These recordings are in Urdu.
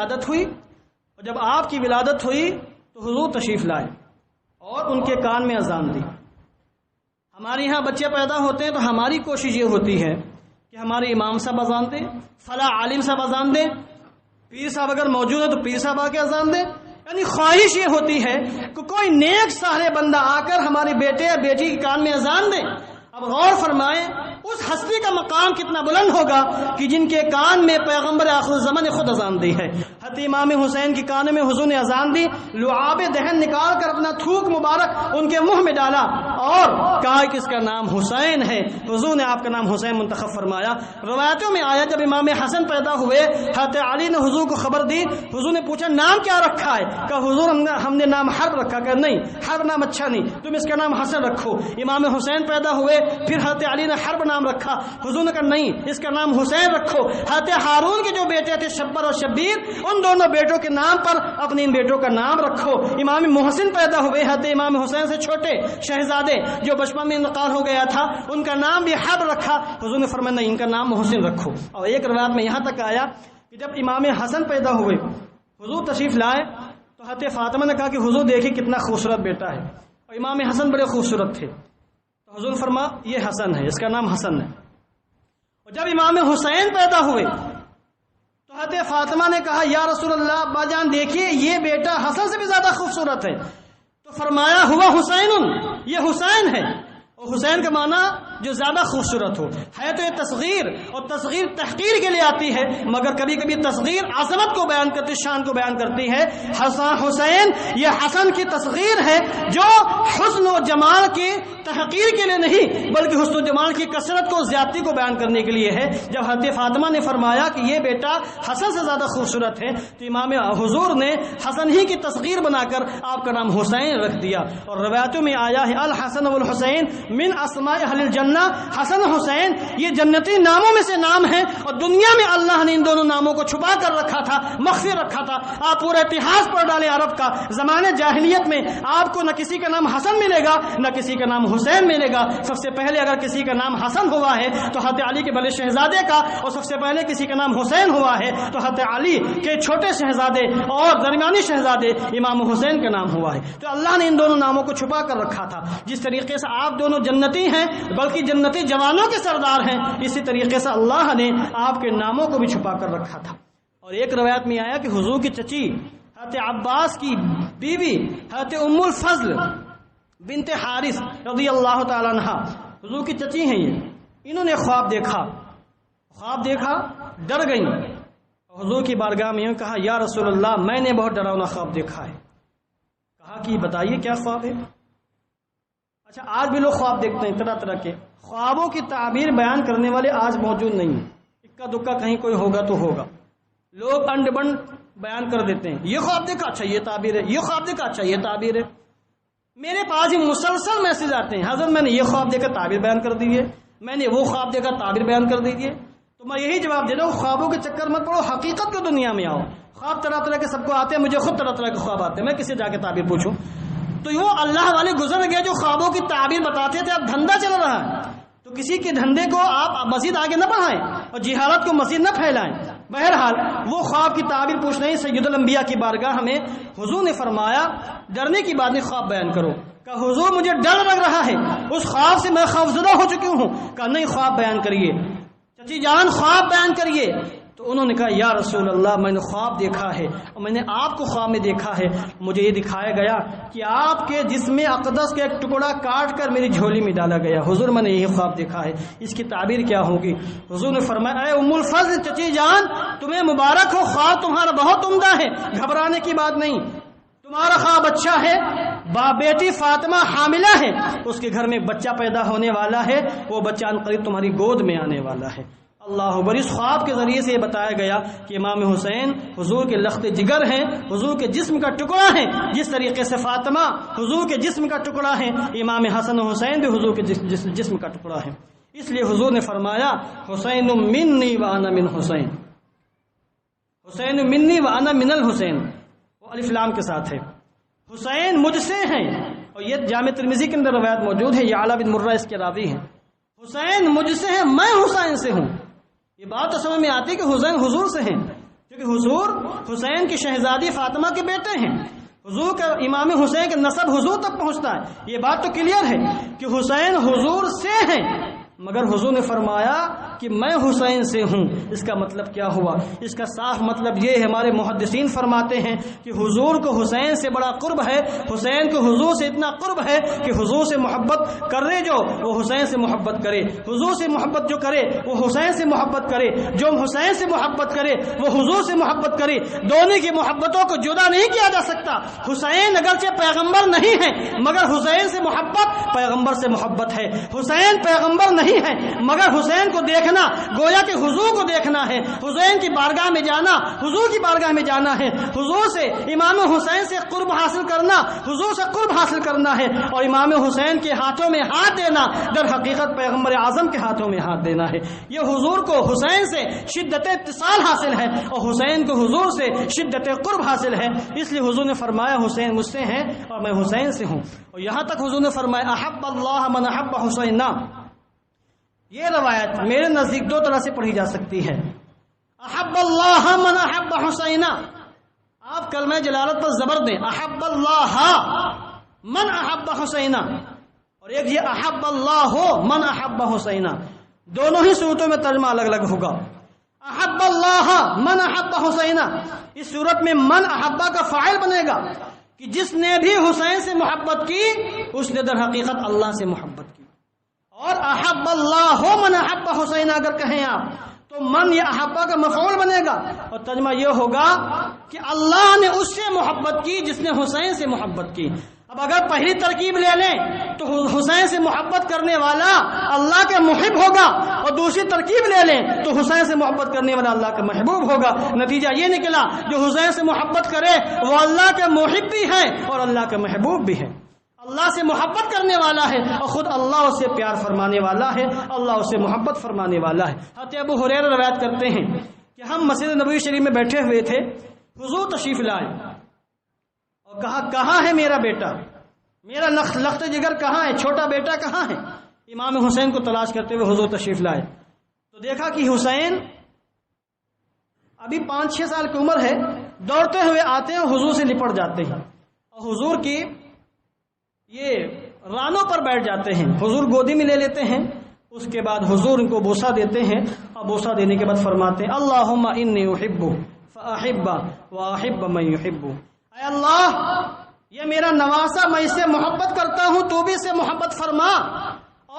ولادت ہوئی، اور جب آپ کی ولادت ہوئی تو حضور تشریف لائے اور ان کے کان میں اذان دی۔ ہمارے یہاں بچے پیدا ہوتے ہیں تو ہماری کوشش یہ ہوتی ہے کہ ہمارے امام صاحب اذان دیں، فلاں عالم صاحب اذان دیں، پیر صاحب اگر موجود ہے تو پیر صاحب آ کے اذان دیں۔ یعنی خواہش یہ ہوتی ہے کہ کوئی نیک صالح بندہ آ کر ہمارے بیٹے یا بیٹی کے کان میں اذان دے۔ اب غور فرمائیں اس ہستی کا مقام کتنا بلند ہوگا کہ جن کے کان میں پیغمبر آخر الزمان نے خود اذان دی ہے۔ حضرت امام حسین کے کان میں حضور نے اذان دی، لعاب دہن نکال کر اپنا تھوک مبارک ان کے منہ میں ڈالا اور کہا کہ اس کا نام حسین ہے۔ حضور نے آپ کا نام حسین منتخب فرمایا۔ روایتوں میں آیا جب امام حسن پیدا ہوئے، حضرت علی نے حضور کو خبر دی۔ حضور نے پوچھا نام کیا رکھا ہے؟ کہا حضور ہم نے نام حرب رکھا۔ کہا نہیں، حرب نام اچھا نہیں، تم اس کا نام حسن رکھو۔ امام حسین پیدا ہوئے، پھر حضرت علی نے حرب نام رکھا۔ حضور نے کہا نہیں، اس کا نام حسین رکھو۔ حضرت ہارون کے جو بیٹے تھے شبر اور شبیر، ان دونوں بیٹوں کے نام پر اپنے ان بیٹوں کا نام رکھو۔ امام محسن پیدا ہوئے، حضرت امام حسین سے چھوٹے شہزادے جو بچپن میں انتقال ہو گیا تھا، ان کا نام بھی حرب رکھا۔ حضور نے فرمایا نہیں، ان کا نام محسن رکھو۔ اور ایک روایت میں یہاں تک آیا کہ جب امام حسن پیدا ہوئے، حضور تشریف لائے تو حضرت فاطمہ نے کہا کہ حضور دیکھیں کتنا خوبصورت بیٹا ہے، اور امام حسن بڑے خوبصورت تھے۔ تو حضور فرما یہ حسن ہے، اس کا نام حسن ہے۔ اور جب امام حسین پیدا ہوئے تو حضرت فاطمہ نے کہا یا رسول اللہ، ابا جان دیکھیے یہ بیٹا حسن سے بھی زیادہ خوبصورت ہے۔ تو فرمایا ہوا حسین، یہ حسین ہے۔ اور حسین کا معنی جو زیادہ خوبصورت ہو ہے۔ تو یہ تصغیر، اور تصغیر تحقیر کے لیے آتی ہے، مگر کبھی کبھی تصغیر عظمت کو بیان کرتی، شان کو بیان کرتی ہے۔ حسین یہ حسن کی تصغیر ہے جو حسن و جمال کی تحقیر کے لیے نہیں بلکہ حسن و جمال کی کثرت کو، زیادتی کو بیان کرنے کے لیے ہے۔ جب حضرت فاطمہ نے فرمایا کہ یہ بیٹا حسن سے زیادہ خوبصورت ہے تو امام حضور نے حسن ہی کی تصغیر بنا کر آپ کا نام حسین رکھ دیا۔ اور روایتوں میں آیا ہے الحسن والحسین من اسماء اہل الجنہ، حسن حسین یہ جنتی ناموں میں سے نام ہیں، اور دنیا میں اللہ نے ان دونوں ناموں کو چھپا کر رکھا تھا، مخفی رکھا تھا۔ آپ پورا اتہاس پڑھ ڈالیں عرب کا، زمانے جاہلیت میں آپ کو نہ کسی کا نام حسن ملے گا نہ کسی کا نام حسین ملے گا۔ سب سے پہلے اگر کسی کا نام حسن ہوا ہے تو حضرت علی کے بڑے شہزادے کا، اور سب سے پہلے کسی کا نام حسین ہوا ہے تو حضرت علی کے چھوٹے شہزادے اور درمیانی شہزادے امام حسین کا نام ہوا ہے۔ تو اللہ نے ان دونوں ناموں کو چھپا کر رکھا تھا۔ جس طریقے سے آپ دونوں جنتی ہیں بلکہ جنتی جوانوں کے سردار ہیں، اسی طریقے سے اللہ نے آپ کے ناموں کو بھی چھپا کر رکھا تھا۔ اور ایک روایت میں آیا کہ حضور کی چچی حضرت عباس کی بیوی حضرت ام الفضل بنت حارث رضی اللہ تعالی عنہا، حضور کی چچی ہیں یہ، انہوں نے خواب دیکھا، ڈر گئیں، حضور کی بارگاہ میں کہا یا رسول اللہ میں نے بہت ڈراؤنا خواب دیکھا ہے۔ کہا کہ بتائیے کیا خواب ہے؟ اچھا آج بھی لوگ خواب دیکھتے ہیں طرح طرح کے، خوابوں کی تعبیر بیان کرنے والے آج موجود نہیں ہیں، اکا دکا کہیں کوئی ہوگا تو ہوگا، لوگ انڈ بنڈ بیان کر دیتے ہیں۔ یہ خواب دیکھا، اچھا یہ تعبیر ہے، یہ خواب دیکھا، اچھا یہ تعبیر ہے۔ میرے پاس ہی مسلسل میسج آتے ہیں حضرت میں نے یہ خواب دیکھا تعبیر بیان کر دیجیے، میں نے وہ خواب دیکھا تعبیر بیان کر دیجیے۔ تو میں یہی جواب دے رہا ہوں خوابوں کے چکر مت پڑو، حقیقت کو دنیا میں آؤ۔ خواب طرح طرح کے سب کو آتے ہیں، مجھے خود طرح طرح کے خواب آتے ہیں، میں کسی جا کے تعبیر پوچھوں؟ تو وہ اللہ والے گزر گئے جو خوابوں کی تعبیر بتاتے تھے، اب دھندا چل رہا ہے تو کسی کے دھندے کو آپ مزید آگے نہ بڑھائیں اور جہالت کو مزید نہ پھیلائیں۔ بہرحال وہ خواب کی تعبیر پوچھ رہے ہیں سید الانبیاء کی بارگاہ میں، حضور نے فرمایا ڈرنے کی بات نہیں، خواب بیان کرو۔ کہ حضور مجھے ڈر لگ رہا ہے، اس خواب سے میں خوفزدہ ہو چکی ہوں۔ کہا نہیں خواب بیان کریے، چچی جان خواب بیان کریے۔ تو انہوں نے کہا یا رسول اللہ میں نے خواب دیکھا ہے اور میں نے آپ کو خواب میں دیکھا ہے، مجھے یہ دکھایا گیا کہ آپ کے جسم اقدس کا ایک ٹکڑا کاٹ کر میری جھولی میں ڈالا گیا۔ حضور میں نے یہی خواب دیکھا ہے، اس کی تعبیر کیا ہوگی؟ حضور نے فرمایا اے ام الفضل چچی جان تمہیں مبارک ہو، خواب تمہارا بہت عمدہ ہے، گھبرانے کی بات نہیں، تمہارا خواب اچھا ہے۔ بیٹی فاطمہ حاملہ ہے، اس کے گھر میں بچہ پیدا ہونے والا ہے، وہ بچہ عنقریب تمہاری گود میں آنے والا ہے۔ اللہ اکبر۔ اس خواب کے ذریعے سے یہ بتایا گیا کہ امام حسین حضور کے لخت جگر ہیں، حضور کے جسم کا ٹکڑا ہیں، جس طریقے سے فاطمہ حضور کے جسم کا ٹکڑا ہیں، امام حسن و حسین بھی حضور کے جسم کا ٹکڑا ہیں۔ اس لیے حضور نے فرمایا حسین منی وانا من حسین، حسین منی وانا من الحسین، وہ الف لام کے ساتھ ہے، حسین مجھ سے ہیں۔ اور یہ جامع ترمذی کے اندر روایت موجود ہے، یعلا بن مرہ اس کے راوی ہیں، حسین مجھ سے ہیں، میں حسین سے ہوں۔ یہ بات تو سمجھ میں آتی ہے کہ حسین حضور سے ہیں، کیونکہ حضور حسین کی شہزادی فاطمہ کے بیٹے ہیں، حضور کا امام حسین کا نسب حضور تک پہنچتا ہے، یہ بات تو کلیئر ہے کہ حسین حضور سے ہیں، مگر حضور نے فرمایا کہ میں حسین سے ہوں۔ اس کا مطلب کیا ہوا؟ اس کا صاف مطلب یہ ہے، ہمارے محدثین فرماتے ہیں کہ حضور کو حسین سے بڑا قرب ہے، حسین کو حضور سے اتنا قرب ہے کہ حضور سے محبت کرے جو وہ حسین سے محبت کرے، حضور سے محبت جو کرے وہ حسین سے محبت کرے، جو حسین سے محبت کرے وہ حضور سے محبت کرے۔ دونوں کی محبتوں کو جدا نہیں کیا جا سکتا۔ حسین اگرچہ پیغمبر نہیں ہے مگر حسین سے محبت پیغمبر سے محبت ہے، حسین پیغمبر نہیں ہے مگر حسین کو دیکھنا گویا کہ حضور کو دیکھنا ہے، حسین کی بارگاہ میں جانا حضور کی بارگاہ میں جانا ہے، حضور سے امام حسین سے قرب حاصل کرنا حضور سے قرب حاصل کرنا ہے، اور امام حسین کے ہاتھوں میں ہاتھ دینا در حقیقت پیغمبر اعظم کے ہاتھوں میں ہاتھ دینا ہے۔ یہ حضور کو حسین سے شدت اتصال حاصل ہے اور حسین کو حضور سے شدت قرب حاصل ہے، اس لیے حضور نے فرمایا حسین مجھ سے ہیں اور میں حسین سے ہوں۔ اور یہاں تک حضور نے فرمایا احب اللہ من احب حسین۔ یہ روایت میرے نزدیک دو طرح سے پڑھی جا سکتی ہے، احب اللہ من احب حسین، آپ کلمہ جلالت پر زبر دیں، احب اللہ من احب حسین، اور ایک یہ احب اللہ من احب حسین، دونوں ہی صورتوں میں ترجمہ الگ الگ ہوگا۔ احب اللہ من احب حسین، اس صورت میں من احبہ کا فاعل بنے گا کہ جس نے بھی حسین سے محبت کی اس نے در حقیقت اللہ سے محبت کی، اور احب اللہ من احب حسین اگر کہیں آپ تو من یہ احبہ کا مفعول بنے گا، اور ترجمہ یہ ہوگا کہ اللہ نے اس سے محبت کی جس نے حسین سے محبت کی۔ اب اگر پہلی ترکیب لے لیں تو حسین سے محبت کرنے والا اللہ کا محب ہوگا، اور دوسری ترکیب لے لیں تو حسین سے محبت کرنے والا اللہ کا محبوب ہوگا۔ نتیجہ یہ نکلا جو حسین سے محبت کرے وہ اللہ کا محب بھی ہے اور اللہ کا محبوب بھی ہے، اللہ سے محبت کرنے والا ہے اور خود اللہ اسے پیار فرمانے والا ہے، اللہ اسے محبت فرمانے والا ہے۔ حضرت ابو ہریرہ روایت کرتے ہیں کہ ہم مسجد نبوی شریف میں بیٹھے ہوئے تھے، حضور تشریف لائے اور کہا کہاں ہے میرا بیٹا، میرا لخت جگر کہاں ہے، چھوٹا بیٹا کہاں ہے؟ امام حسین کو تلاش کرتے ہوئے حضور تشریف لائے تو دیکھا کہ حسین ابھی 5-6 سال کی عمر ہے، دوڑتے ہوئے آتے ہیں اور حضور سے لپٹ جاتے ہیں اور حضور کی یہ رانوں پر بیٹھ جاتے ہیں، حضور گودی میں لے لیتے ہیں، اس کے بعد حضور ان کو بوسہ دیتے ہیں اور بوسہ دینے کے بعد فرماتے ہیں اللہم انی احب فاحب واحب من یحب، اے اللہ یہ میرا نواسا میں اس سے محبت کرتا ہوں تو بھی اس سے محبت فرما،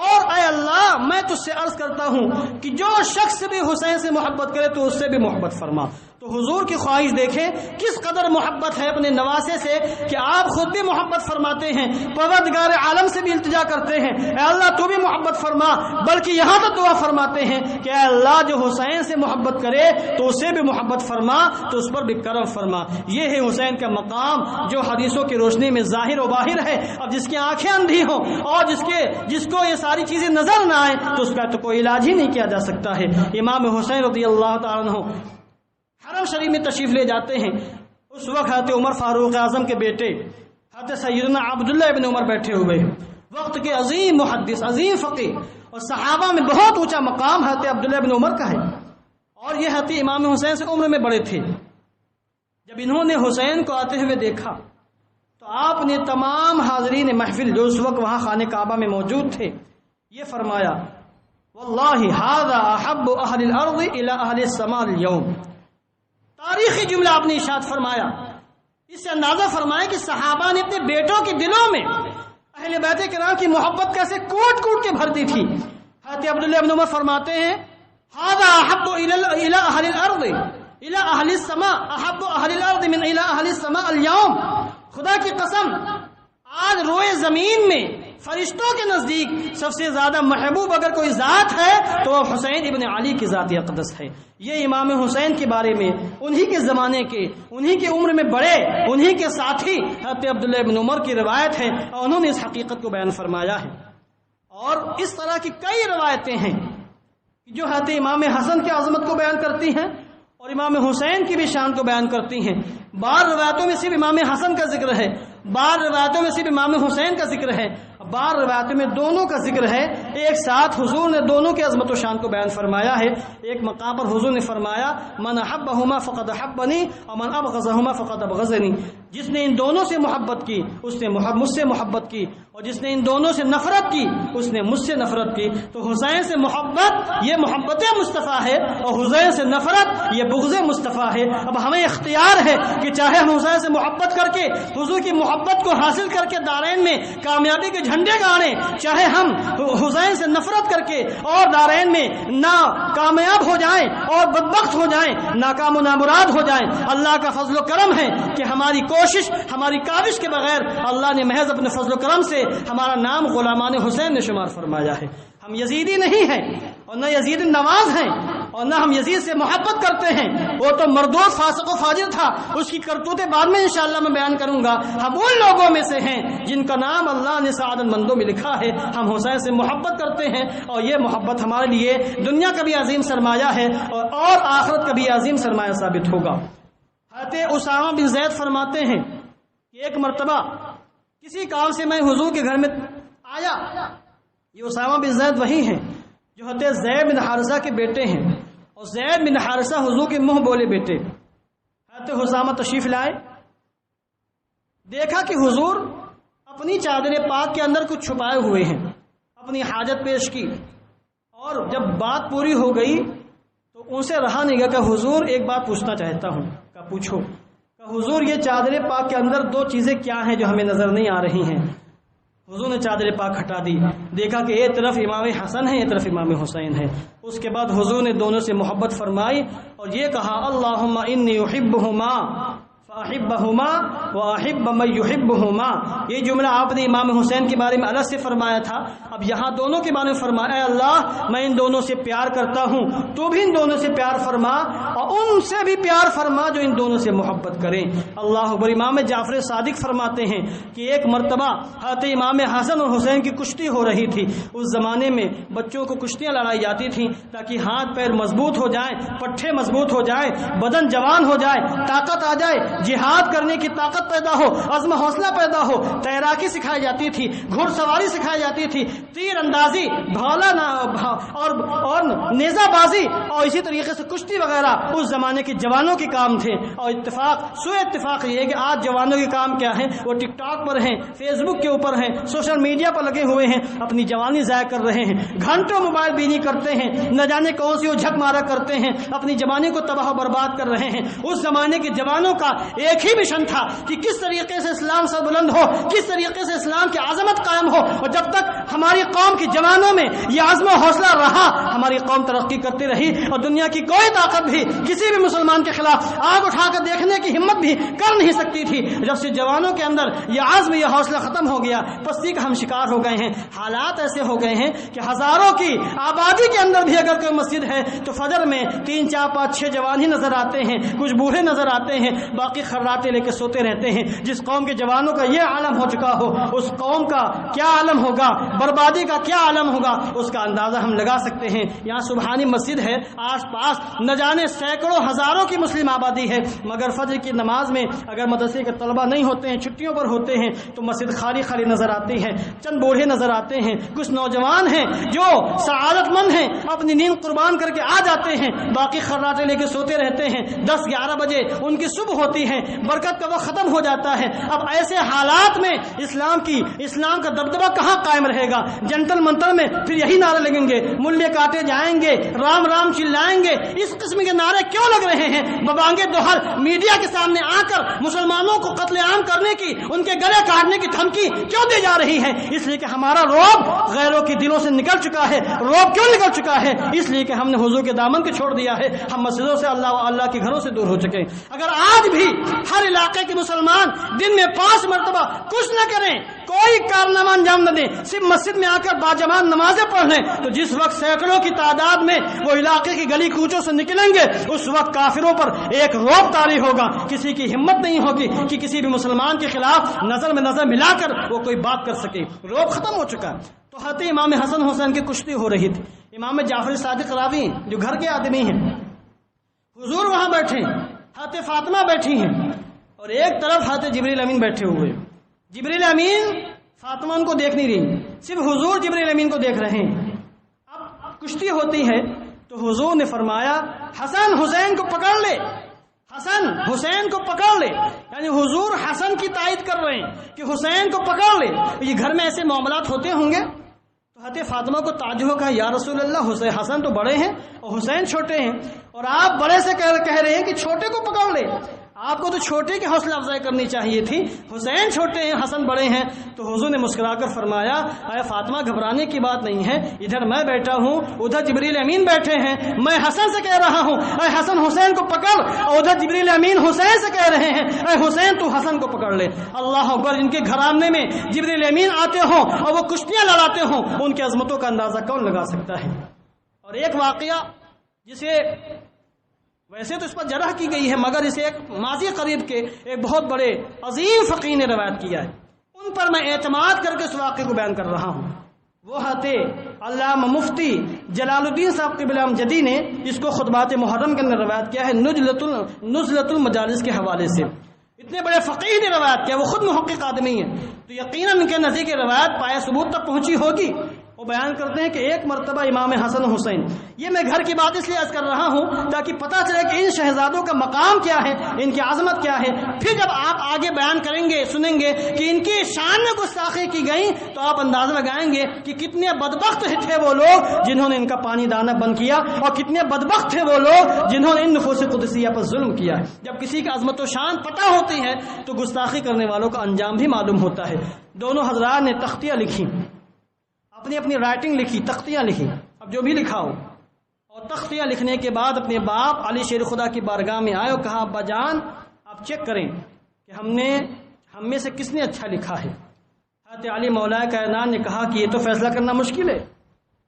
اور اے اللہ میں تجھ سے عرض کرتا ہوں کہ جو شخص بھی حسین سے محبت کرے تو اس سے بھی محبت فرما۔ تو حضور کی خواہش دیکھیں کس قدر محبت ہے اپنے نواسے سے کہ آپ خود بھی محبت فرماتے ہیں، پروردگار عالم سے بھی التجا کرتے ہیں اے اللہ تو بھی محبت فرما، بلکہ یہاں تک دعا فرماتے ہیں کہ اے اللہ جو حسین سے محبت کرے تو اسے بھی محبت فرما، تو اس پر بھی کرم فرما۔ یہ ہے حسین کا مقام جو حدیثوں کی روشنی میں ظاہر و باہر ہے۔ اب جس کی آنکھیں اندھی ہوں اور جس کو یہ ساری چیزیں نظر نہ آئے تو اس کا تو کوئی علاج ہی نہیں کیا جا سکتا ہے۔ امام حسین رضی اللہ تعالیٰ عنہ حرم شریف میں تشریف لے جاتے ہیں، اس وقت حضرت عمر فاروق اعظم کے بیٹے حضرت سیدنا عبداللہ ابن عمر بیٹھے ہوئے، وقت کے عظیم محدث عظیم فقیہ اور صحابہ میں بہت اونچا مقام حضرت عبداللہ ابن عمر کا ہے، اور یہ حضرت امام حسین سے عمر میں بڑے تھے۔ جب انہوں نے حسین کو آتے ہوئے دیکھا تو آپ نے تمام حاضرین محفل جو اس وقت وہاں خانہ کعبہ میں موجود تھے یہ فرمایا واللہ ھذا احب اہل الارض الی اہل السماء اليوم، تاریخی جملہ آپ نے ارشاد فرمایا، اس سے اندازہ فرمایا کہ صحابہ نے اپنے بیٹوں کے دلوں میں اہل بیت کرام کی محبت کیسے کوٹ کوٹ کے بھرتی تھی۔ حضرت عبداللہ ابن عمر فرماتے ہیں ھذا احب الی اہل الارض الی اہل السماء احب اہل الارض من الی اہل السماء اليوم، خدا کی قسم آج روئے زمین میں فرشتوں کے نزدیک سب سے زیادہ محبوب اگر کوئی ذات ہے تو وہ حسین ابن علی کی ذات اقدس ہے۔ یہ امام حسین کے بارے میں انہی کے زمانے کے انہی کے عمر میں بڑے انہی کے ساتھی حضرت عبداللہ ابن عمر کی روایت ہے اور انہوں نے اس حقیقت کو بیان فرمایا ہے۔ اور اس طرح کی کئی روایتیں ہیں جو حضرت امام حسن کی عظمت کو بیان کرتی ہیں اور امام حسین کی بھی شان کو بیان کرتی ہیں۔ بعض روایتوں میں صرف امام حسن کا ذکر ہے، بعض روایتوں میں صرف امام حسین کا ذکر ہے، بعض روایتوں میں دونوں کا ذکر ہے، ایک ساتھ حضور نے دونوں کی عظمت و شان کو بیان فرمایا ہے۔ ایک مقام پر حضور نے فرمایا من احبہما فقد احبنی ومن ابغضہما فقد ابغضنی، جس نے ان دونوں سے محبت کی اس نے مجھ سے محبت کی، اور جس نے ان دونوں سے نفرت کی اس نے مجھ سے نفرت کی۔ تو حسین سے محبت یہ محبت مصطفیٰ ہے، اور حسین سے نفرت یہ بغض مصطفیٰ ہے۔ اب ہمیں اختیار ہے کہ چاہے ہم حسین سے محبت کر کے حضور کی محبت کو حاصل کر کے دارین میں کامیابی کے جھنڈے گاڑیں، چاہے ہم حسین سے نفرت کر کے اور دارین میں نہ کامیاب ہو جائیں اور بدبخت ہو جائیں، ناکام و نامراد ہو جائیں۔ اللہ کا فضل و کرم ہے کہ ہماری کوشش، ہماری کاوش کے بغیر اللہ نے محض اپنے فضل و کرم سے ہمارا نام غلامان حسین نے شمار فرمایا ہے۔ ہم یزیدی نہیں ہیں اور نہ یزید نواز ہیں اور نہ ہم یزید سے محبت کرتے ہیں، وہ تو مردود فاسق و فاجر تھا، اس کی کرتوتیں بعد میں انشاءاللہ میں بیان کروں گا۔ ہم ان لوگوں میں سے ہیں جن کا نام اللہ نے سعادت مندوں میں لکھا ہے۔ ہم حسین سے محبت کرتے ہیں اور یہ محبت ہمارے لیے دنیا کا بھی عظیم سرمایہ ہے اور آخرت کا بھی عظیم سرمایہ ثابت ہوگا۔ حضرت اسامہ بن زید فرماتے ہیں کہ ایک مرتبہ کسی کام سے میں حضور کے گھر میں آیا۔ یہ اسامہ بن زید وہی ہیں جو حضرت زید بن حارثہ کے بیٹے ہیں، اور زید بن حارثہ حضور کے منہ بولے بیٹے۔ حضرت اسامہ تشریف لائے، دیکھا کہ حضور اپنی چادر پاک کے اندر کچھ چھپائے ہوئے ہیں، اپنی حاجت پیش کی، اور جب بات پوری ہو گئی تو ان سے رہا نہیں گیا کہ حضور ایک بات پوچھنا چاہتا ہوں۔ کہا پوچھو۔ کہ حضور یہ چادر پاک کے اندر دو چیزیں کیا ہیں جو ہمیں نظر نہیں آ رہی ہیں؟ حضور نے چادر پاک ہٹا دی، دیکھا کہ ایک طرف امام حسن ہے، ایک طرف امام حسین ہے۔ اس کے بعد حضور نے دونوں سے محبت فرمائی اور یہ کہا اللہم انی احبہما فاحبہما واحب من یحبہما۔ یہ جملہ آپ نے امام حسین کے بارے میں الگ سے فرمایا تھا، اب یہاں دونوں کے بارے میں فرمایا اے اللہ میں ان دونوں سے پیار کرتا ہوں، تو بھی ان دونوں سے پیار فرما اور ان سے بھی پیار فرما جو ان دونوں سے محبت کریں۔ اللہ اکبر۔ امام جعفر صادق فرماتے ہیں کہ ایک مرتبہ حضرت امام حسن اور حسین کی کشتی ہو رہی تھی۔ اس زمانے میں بچوں کو کشتیاں لڑائی جاتی تھیں تاکہ ہاتھ پیر مضبوط ہو جائیں، پٹھے مضبوط ہو جائیں، بدن جوان ہو جائے، طاقت آ جائے، جہاد کرنے کی طاقت پیدا ہو، عزم حوصلہ پیدا ہو۔ تیراکی سکھائی جاتی تھی، گھڑ سواری سکھائی جاتی تھی، تیر اندازی، بھالا اور نیزہ بازی، اور اسی طریقے سے کشتی وغیرہ اس زمانے کے جوانوں کے کام تھے۔ اور اتفاق یہ ہے کہ آج جوانوں کے کام کیا ہیں؟ وہ ٹک ٹاک پر ہیں، فیس بک کے اوپر ہیں، سوشل میڈیا پر لگے ہوئے ہیں، اپنی جوانی ضائع کر رہے ہیں، گھنٹوں موبائل بینی کرتے ہیں، نہ جانے کون سی وہ جھک مارا کرتے ہیں، اپنی جوانی کو تباہ و برباد کر رہے ہیں۔ اس زمانے کے جوانوں کا ایک ہی مشن تھا کہ کس طریقے سے اسلام سر بلند ہو، کس طریقے سے اسلام کی عظمت قائم ہو، اور جب تک ہماری قوم کے جوانوں میں یہ عزم و حوصلہ رہا ہماری قوم ترقی کرتی رہی، اور دنیا کی کوئی طاقت بھی کسی بھی مسلمان کے خلاف آگ اٹھا کر دیکھنے کی ہمت بھی کر نہیں سکتی تھی۔ جب سے جوانوں کے اندر یہ عزم، یہ حوصلہ ختم ہو گیا، پستی کا ہم شکار ہو گئے ہیں۔ حالات ایسے ہو گئے ہیں کہ ہزاروں کی آبادی کے اندر بھی اگر کوئی مسجد ہے تو فجر میں 3 4 5 6 جوان ہی نظر آتے ہیں، کچھ بوڑھے نظر آتے ہیں، باقی خراٹے لے کے سوتے رہتے ہیں۔ جس قوم کے جوانوں کا یہ عالم ہو چکا ہو اس قوم کا کیا عالم ہوگا، بربادی کا کیا عالم ہوگا، اس کا اندازہ ہم لگا سکتے ہیں۔ یہاں سبحانی مسجد ہے، آس پاس نہ جانے سینکڑوں ہزاروں کی مسلم آبادی ہے، مگر فجر کی نماز میں اگر مدرسے کے طلبہ نہیں ہوتے ہیں، چھٹیوں پر ہوتے ہیں، تو مسجد خالی خالی نظر آتی ہے، چند بوڑھے نظر آتے ہیں، کچھ نوجوان ہیں جو سعادت مند ہیں اپنی نیند قربان کر کے آ جاتے ہیں، باقی خراٹے لے کے سوتے رہتے ہیں۔ 10 11 بجے ان کی صبح ہوتی ہے، برکت کا وقت ختم ہو جاتا ہے۔ اب ایسے حالات میں اسلام کا دبدبہ کہاں قائم رہے گا؟ جنتر منتر میں پھر یہی نعرے لگیں گے، ملے کاٹے جائیں گے، رام رام چلائیں گے، اس قسم کے نعرے کیوں لگ رہے ہیں؟ ببانگے دوہر میڈیا کے سامنے آ کر مسلمانوں کو قتل عام کرنے کی، ان کے گلے کاٹنے کی دھمکی کیوں دی جا رہی ہے؟ اس لیے کہ ہمارا رعب غیروں کے دلوں سے نکل چکا ہے۔ رعب کیوں نکل چکا ہے؟ اس لیے کہ ہم نے حضور کے دامن کو چھوڑ دیا ہے، ہم مسجدوں سے اللہ کے گھروں سے دور ہو چکے۔ اگر آج بھی ہر علاقے کے مسلمان دن میں 5 مرتبہ کچھ نہ کریں، کوئی کارنامہ انجام نہ دیں، صرف مسجد میں آ کر باجماعت نمازیں پڑھ لیں، تو جس وقت سینکڑوں کی تعداد میں وہ علاقے کی گلی کوچوں سے نکلیں گے اس وقت کافروں پر ایک رعب طاری ہوگا۔ کسی کی ہمت نہیں ہوگی کہ کسی بھی مسلمان کے خلاف نظر میں نظر ملا کر وہ کوئی بات کر سکے۔ رعب ختم ہو چکا ہے۔ تو حضرت امام حسن حسین کی کشتی ہو رہی تھی، امام جعفر صادق راوی جو گھر کے آدمی ہیں، حضور وہاں بیٹھے، حضرت فاطمہ بیٹھی ہیں، اور ایک طرف حضرت جبریل امین بیٹھے ہوئے۔ جبریل امین فاطمہ ان کو دیکھ نہیں رہی، صرف حضور جبریل امین کو دیکھ رہے ہیں۔ اب کشتی ہوتی ہے تو حضور نے فرمایا حسن حسین کو پکڑ لے، حسن حسین کو پکڑ لے، یعنی حضور حسن کی تائید کر رہے ہیں کہ حسین کو پکڑ لے۔ یہ گھر میں ایسے معاملات ہوتے ہوں گے تو حضرت فاطمہ کو تعجب ہو، کہا یا رسول اللہ حسن تو بڑے ہیں اور حسین چھوٹے ہیں، اور آپ بڑے سے کہہ رہے ہیں کہ چھوٹے کو پکڑ لے۔ آپ کو تو چھوٹے کی حوصلہ افزائی کرنی چاہیے تھی، حسین چھوٹے ہیں حسن بڑے ہیں۔ تو حضور نے مسکرا کر فرمایا اے فاطمہ گھبرانے کی بات نہیں ہے، ادھر میں بیٹھا ہوں، ادھر جبریل امین بیٹھے ہیں، میں حسن سے کہہ رہا ہوں اے حسن حسین کو پکڑ، اور ادھر جبریل امین حسین سے کہہ رہے ہیں اے حسین تو حسن کو پکڑ لے۔ اللہ اکبر، ان کے گھرانے میں جبریل امین آتے ہوں اور وہ کشتیاں لڑاتے ہوں، ان کی عظمتوں کا اندازہ کون لگا سکتا ہے۔ اور ایک واقعہ جسے ویسے تو اس پر جرح کی گئی ہے، مگر اسے ایک ماضی قریب کے ایک بہت بڑے عظیم فقیہ نے روایت کیا ہے، ان پر میں اعتماد کر کے اس واقعے کو بیان کر رہا ہوں۔ وہ حضرت علامہ مفتی جلال الدین صاحب قبلہ امجدی نے اس کو خطبات محرم کے اندر روایت کیا ہے نزلۃ المجالس کے حوالے سے۔ اتنے بڑے فقیہ نے روایت کیا، وہ خود محقق آدمی ہیں، تو یقیناً ان کے نزدیک روایت پائے ثبوت تک پہنچی ہوگی۔ وہ بیان کرتے ہیں کہ ایک مرتبہ امام حسن حسین، یہ میں گھر کی بات اس لیے عرض کر رہا ہوں تاکہ پتہ چلے کہ ان شہزادوں کا مقام کیا ہے، ان کی عظمت کیا ہے۔ پھر جب آپ آگے بیان کریں گے، سنیں گے کہ ان کی شان میں گستاخی کی گئی تو آپ اندازہ لگائیں گے کہ کتنے بدبخت تھے وہ لوگ جنہوں نے ان کا پانی دانا بند کیا، اور کتنے بدبخت تھے وہ لوگ جنہوں نے ان نفوس قدسیہ پر ظلم کیا ہے۔ جب کسی کی عظمت و شان پتہ ہوتی ہے تو گستاخی کرنے والوں کا انجام بھی معلوم ہوتا ہے۔ دونوں حضرات نے تختیاں لکھی، اپنی اپنی رائٹنگ لکھی، تختیاں لکھی، اب جو بھی لکھا ہو، اور تختیاں لکھنے کے بعد اپنے باپ علی شیر خدا کی بارگاہ میں آئے اور کہا ابا جان آپ چیک کریں کہ ہم میں سے کس نے اچھا لکھا ہے۔ حضرت علی مولا کائنات نے کہا کہ یہ تو فیصلہ کرنا مشکل ہے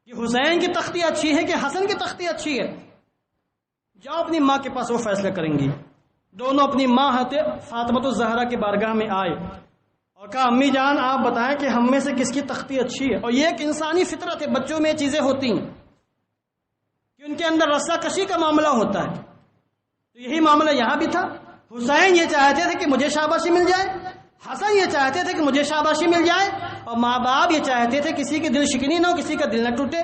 کہ حسین کی تختی اچھی ہے کہ حسن کی تختی اچھی ہے، جاؤ اپنی ماں کے پاس، وہ فیصلہ کریں گی۔ دونوں اپنی ماں حضرت فاطمہ الزہرا کی بارگاہ میں آئے اور کہا امی جان آپ بتائیں کہ ہم میں سے کس کی تختی اچھی ہے۔ اور یہ ایک انسانی فطرت ہے، بچوں میں یہ چیزیں ہوتی ہیں کہ ان کے اندر رسا کشی کا معاملہ ہوتا ہے، تو یہی معاملہ یہاں بھی تھا۔ حسین یہ چاہتے تھے کہ مجھے شاباشی مل جائے، حسن یہ چاہتے تھے کہ مجھے شاباشی مل جائے، اور ماں باپ یہ چاہتے تھے کسی کی دل شکنی نہ ہو، کسی کا دل نہ ٹوٹے۔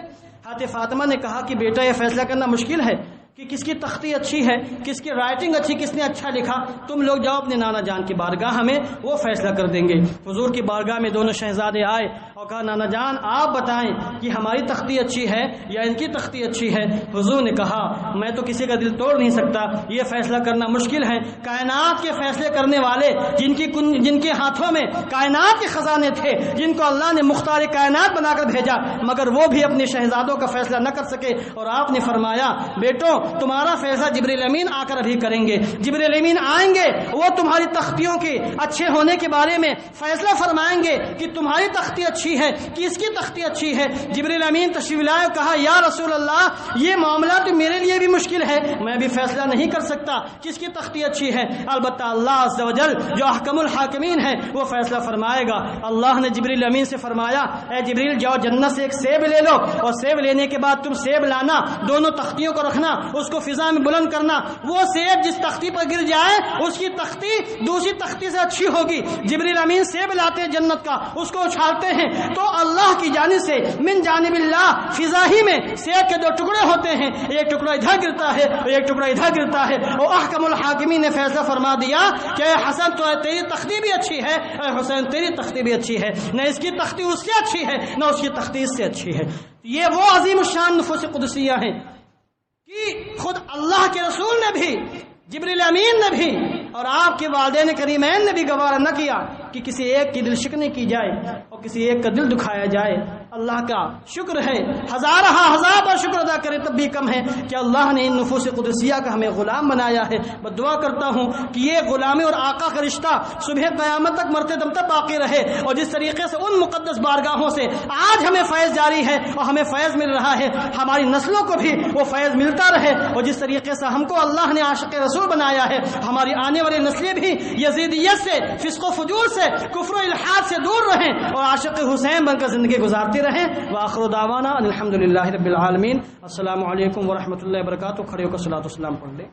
حضرت فاطمہ نے کہا کہ بیٹا یہ فیصلہ کرنا مشکل ہے کہ کس کی تختی اچھی ہے، کس کی رائٹنگ اچھی، کس نے اچھا لکھا، تم لوگ جاؤ اپنے نانا جان کی بارگاہ میں، وہ فیصلہ کر دیں گے۔ حضور کی بارگاہ میں دونوں شہزادے آئے اور کہا نانا جان آپ بتائیں کہ ہماری تختی اچھی ہے یا ان کی تختی اچھی ہے۔ حضور نے کہا میں تو کسی کا دل توڑ نہیں سکتا، یہ فیصلہ کرنا مشکل ہے۔ کائنات کے فیصلے کرنے والے جن کے ہاتھوں میں کائنات کے خزانے تھے، جن کو اللہ نے مختار کائنات بنا کر بھیجا، مگر وہ بھی اپنے شہزادوں کا فیصلہ نہ کر سکے، اور آپ نے فرمایا بیٹو تمہارا فیصلہ جبریل امین آ کر ابھی کریں گے۔ جبریل امین آئیں گے، وہ تمہاری تختیوں کے اچھے ہونے کے بارے میں فیصلہ فرمائیں گے کہ تمہاری تختی اچھی ہے کہ اس کی تختی اچھی ہے۔ جبریل امین تشریف لائے، کہا یا رسول اللہ یہ معاملہ تو میرے لیے بھی مشکل ہے، میں بھی فیصلہ نہیں کر سکتا کس کی تختی اچھی ہے، البتہ اللہ عز و جل جو احکم الحاکمین ہے وہ فیصلہ فرمائے گا۔ اللہ نے جبریل امین سے فرمایا اے جبریل جاؤ جنت سے ایک سیب لے لو، اور سیب لینے کے بعد تم سیب لانا، دونوں تختیوں کو رکھنا، اس کو فضا میں بلند کرنا، وہ سیب جس تختی پر گر جائے اس کی تختی دوسری تختی سے اچھی ہوگی۔ جبریل امین سیب لاتے ہیں جنت کا، اس کو اچھالتے ہیں تو اللہ کی جانب سے من جانب اللہ فضا ہی میں سیب کے دو ٹکڑے ہوتے ہیں، ایک ٹکڑا ادھر گرتا ہے اور ایک ٹکڑا ادھر گرتا ہے، اور احکم الحاکمین نے فیصلہ فرما دیا کہ اے حسن تو تیری تختی بھی اچھی ہے، اے حسین تیری تختی بھی اچھی ہے، نہ اس کی تختی اس سے اچھی ہے نہ اس کی تختی اس سے اچھی ہے۔ یہ وہ عظیم الشان نفوس قدسیہ ہیں کہ خود اللہ کے رسول نے بھی، جبریل امین نے بھی، اور آپ کے والدین کریمین نے بھی گوارا نہ کیا کہ کسی ایک کی دل شکنی کی جائے اور کسی ایک کا دل دکھایا جائے۔ اللہ کا شکر ہے، ہزار بار شکر ادا کرے تب بھی کم ہے کہ اللہ نے ان نفوس قدسیہ کا ہمیں غلام بنایا ہے۔ میں دعا کرتا ہوں کہ یہ غلامی اور آقا کا رشتہ صبح قیامت تک مرتے دم تک باقی رہے، اور جس طریقے سے ان مقدس بارگاہوں سے آج ہمیں فیض جاری ہے اور ہمیں فیض مل رہا ہے، ہماری نسلوں کو بھی وہ فیض ملتا رہے، اور جس طریقے سے ہم کو اللہ نے عاشق رسول بنایا ہے، ہماری آنے والی نسلیں بھی یزیدیت سے، فسق و فجور سے، کفر و الحاد سے دور رہیں اور عاشق حسین بن کر زندگی گزارتے رہیں۔ وآخر دعوانا الحمدللہ رب العالمین۔ السلام علیکم ورحمۃ اللہ وبرکاتہ۔ کھڑے ہو کر صلاۃ و سلام پڑھ لیں۔